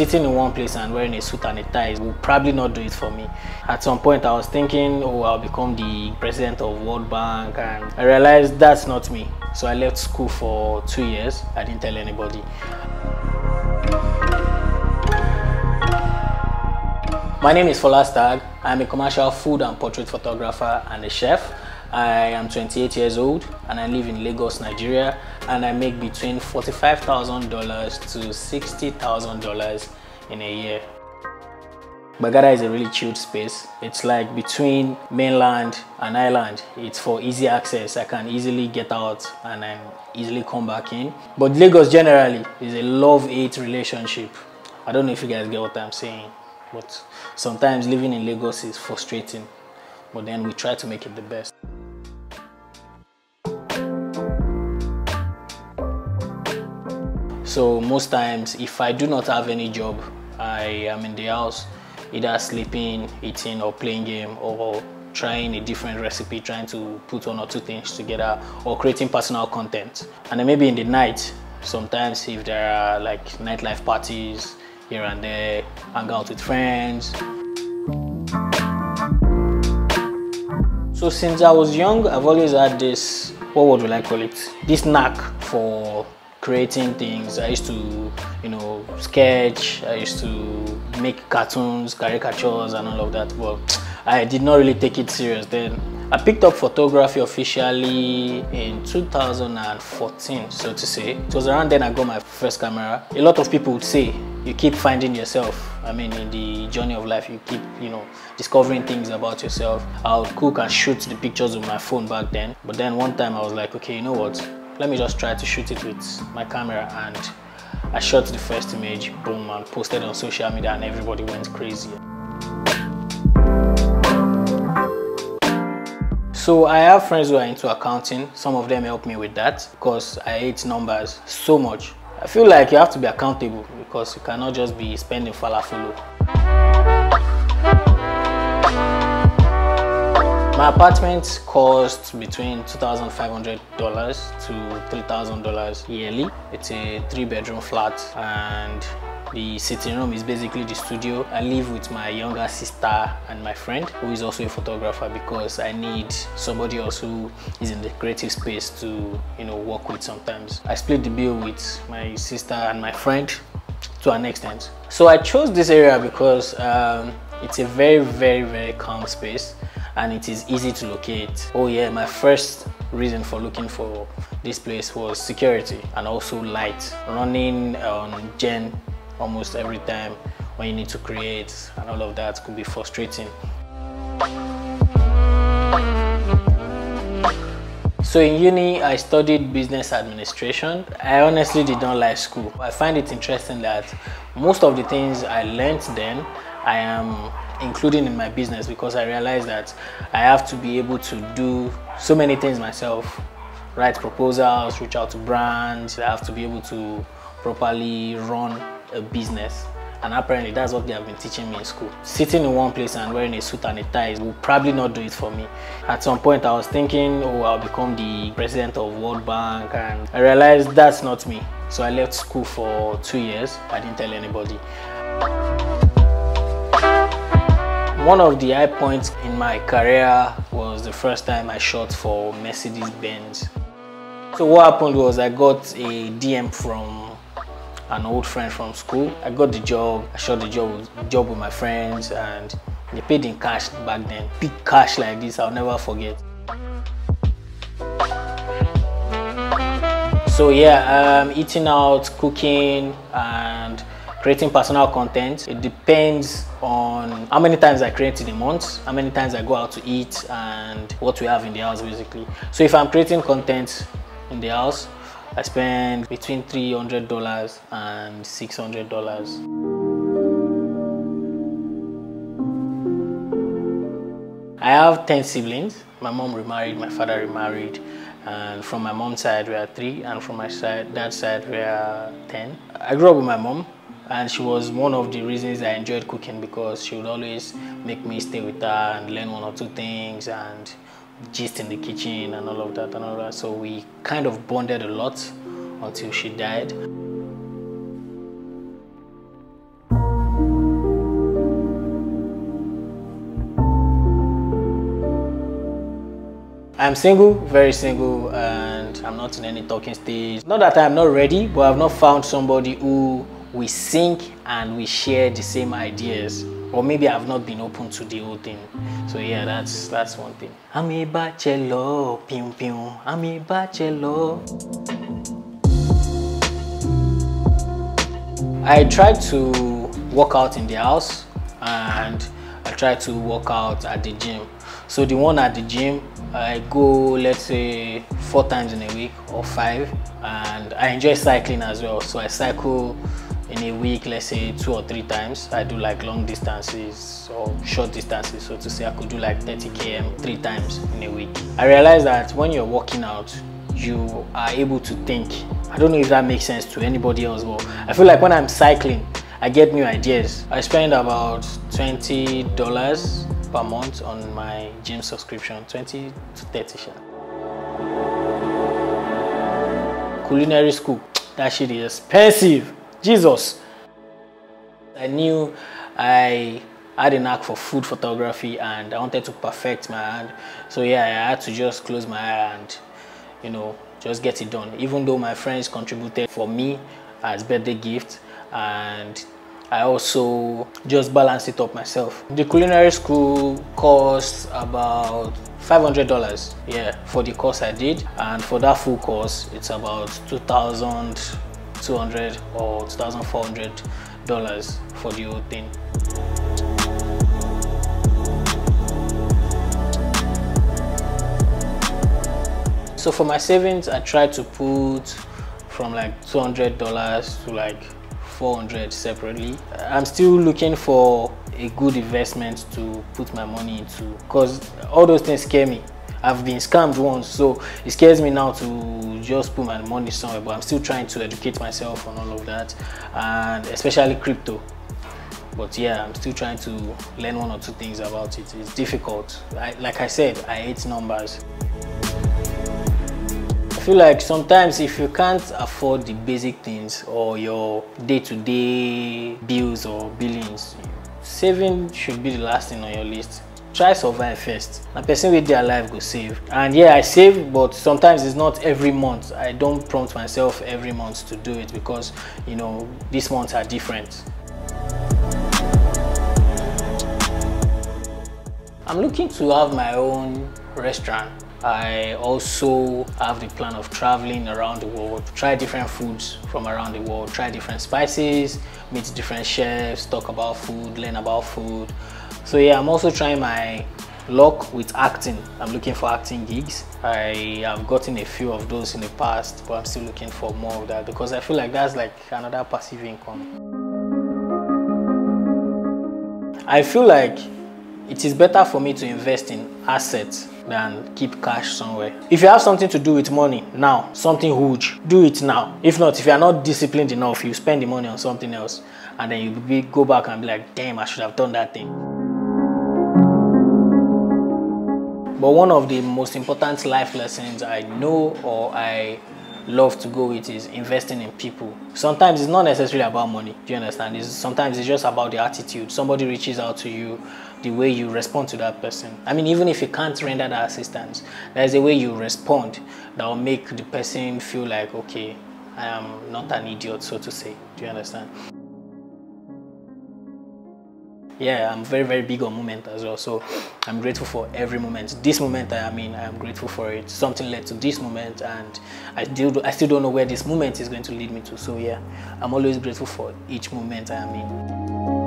sitting in one place and wearing a suit and a tie will probably not do it for me. At some point I was thinking, oh, I'll become the president of World Bank, and I realized that's not me. So I left school for 2 years. I didn't tell anybody. My name is Folastag. I'm a commercial food and portrait photographer and a chef. I am 28 years old and I live in Lagos, Nigeria, and I make between $45,000 to $60,000 in a year. Bagada is a really chilled space. It's like between mainland and island. It's for easy access. I can easily get out and then easily come back in. But Lagos generally is a love-hate relationship. I don't know if you guys get what I'm saying, but sometimes living in Lagos is frustrating. But then we try to make it the best. So most times, if I do not have any job, I am in the house, either sleeping, eating, or playing game, or trying a different recipe, trying to put one or two things together, or creating personal content. And then maybe in the night, sometimes if there are like nightlife parties here and there, hang out with friends. So since I was young, I've always had this, what would I call it? This knack for creating things. I used to, sketch. I used to make cartoons, caricatures and all of that. But I did not really take it serious then. I picked up photography officially in 2014, so to say. It was around then I got my first camera. A lot of people would say, you keep finding yourself. I mean, in the journey of life, you keep, discovering things about yourself. I would cook and shoot the pictures with my phone back then. But then one time I was like, okay, you know what? Let me just try to shoot it with my camera, and I shot the first image, boom, and posted on social media, and everybody went crazy. So I have friends who are into accounting. Some of them help me with that because I hate numbers so much. I feel like you have to be accountable because you cannot just be spending falafolo. My apartment cost between $2,500 to $3,000 yearly. It's a 3-bedroom flat, and the sitting room is basically the studio. I live with my younger sister and my friend, who is also a photographer, because I need somebody else who is in the creative space to, work with sometimes. I split the bill with my sister and my friend to an extent. So I chose this area because it's a very, very, very calm space, and it is easy to locate. Oh yeah, my first reason for looking for this place was security and also light. Running on gen almost every time when you need to create and all of that could be frustrating. So in uni, I studied business administration. I honestly did not like school. I find it interesting that most of the things I learned then, I am including in my business, because I realized that I have to be able to do so many things myself. Write proposals, reach out to brands. I have to be able to properly run a business. And apparently that's what they have been teaching me in school. Sitting in one place and wearing a suit and a tie will probably not do it for me. At some point I was thinking, oh, I'll become the president of World Bank, and I realized that's not me. So I left school for 2 years. I didn't tell anybody. One of the high points in my career was the first time I shot for Mercedes-Benz. So what happened was I got a DM from an old friend from school. I got the job. I shot the job with my friends, and they paid in cash back then. Big cash like this, I'll never forget. So yeah, eating out, cooking, and creating personal content. It depends on how many times I create in a month, how many times I go out to eat, and what we have in the house basically. So if I'm creating content in the house, I spend between $300 and $600. I have 10 siblings. My mom remarried, my father remarried, and from my mom's side we are 3, and from my dad's side we are 10. I grew up with my mom, and she was one of the reasons I enjoyed cooking, because she would always make me stay with her and learn 1 or 2 things and gist in the kitchen and all of that. So we kind of bonded a lot until she died. I'm single, very single, and I'm not in any talking stage. Not that I'm not ready, but I've not found somebody who we sync and we share the same ideas. Or maybe I've not been open to the whole thing. So yeah, that's one thing. I'm a bachelor, pew pew. I'm a bachelor. I try to work out in the house and I try to work out at the gym. So the one at the gym, I go, let's say 4 times in a week or 5, and I enjoy cycling as well. So I cycle in a week, let's say 2 or 3 times. I do like long distances or short distances, so to say. I could do like 30 km 3 times in a week. I realize that when you're working out, you are able to think. I don't know if that makes sense to anybody else, but I feel like when I'm cycling, I get new ideas. I spend about $20 per month on my gym subscription, 20 to 30. Culinary school, that shit is expensive. Jesus. I knew I had a knack for food photography and I wanted to perfect my hand. So yeah, I had to just close my eye and, you know, just get it done. Even though my friends contributed for me as birthday gift, and I also just balanced it up myself. The culinary school cost about $500, yeah, for the course I did, and for that full course, it's about $2,200 or $2,400 for the whole thing. So for my savings, I try to put from like $200 to like $400 separately. I'm still looking for a good investment to put my money into, because all those things scare me. I've been scammed once, so it scares me now to just put my money somewhere, but I'm still trying to educate myself on all of that, and especially crypto. But yeah, I'm still trying to learn 1 or 2 things about it. It's difficult. Like I said, I hate numbers. I feel like sometimes if you can't afford the basic things or your day-to-day bills or billings, saving should be the last thing on your list. Try survive first. A person with their life go save. And yeah, I save, but sometimes it's not every month. I don't prompt myself every month to do it because, you know, these months are different. I'm looking to have my own restaurant. I also have the plan of traveling around the world, try different foods from around the world, try different spices, meet different chefs, talk about food, learn about food. So yeah, I'm also trying my luck with acting. I'm looking for acting gigs. I have gotten a few of those in the past, but I'm still looking for more of that because I feel like that's like another passive income. I feel like it is better for me to invest in assets than keep cash somewhere. If you have something to do with money now, something huge, do it now. If not, if you are not disciplined enough, you spend the money on something else and then you go back and be like, damn, I should have done that thing. But one of the most important life lessons I know or I love to go with is investing in people. Sometimes it's not necessarily about money, do you understand? Sometimes it's just about the attitude. Somebody reaches out to you, the way you respond to that person. I mean, even if you can't render that assistance, there's a way you respond that will make the person feel like, okay, I am not an idiot, so to say. Do you understand? Yeah, I'm very, very big on moment as well. So I'm grateful for every moment. This moment I am in, I am grateful for it. Something led to this moment, and I still don't know where this moment is going to lead me to. So yeah, I'm always grateful for each moment I am in.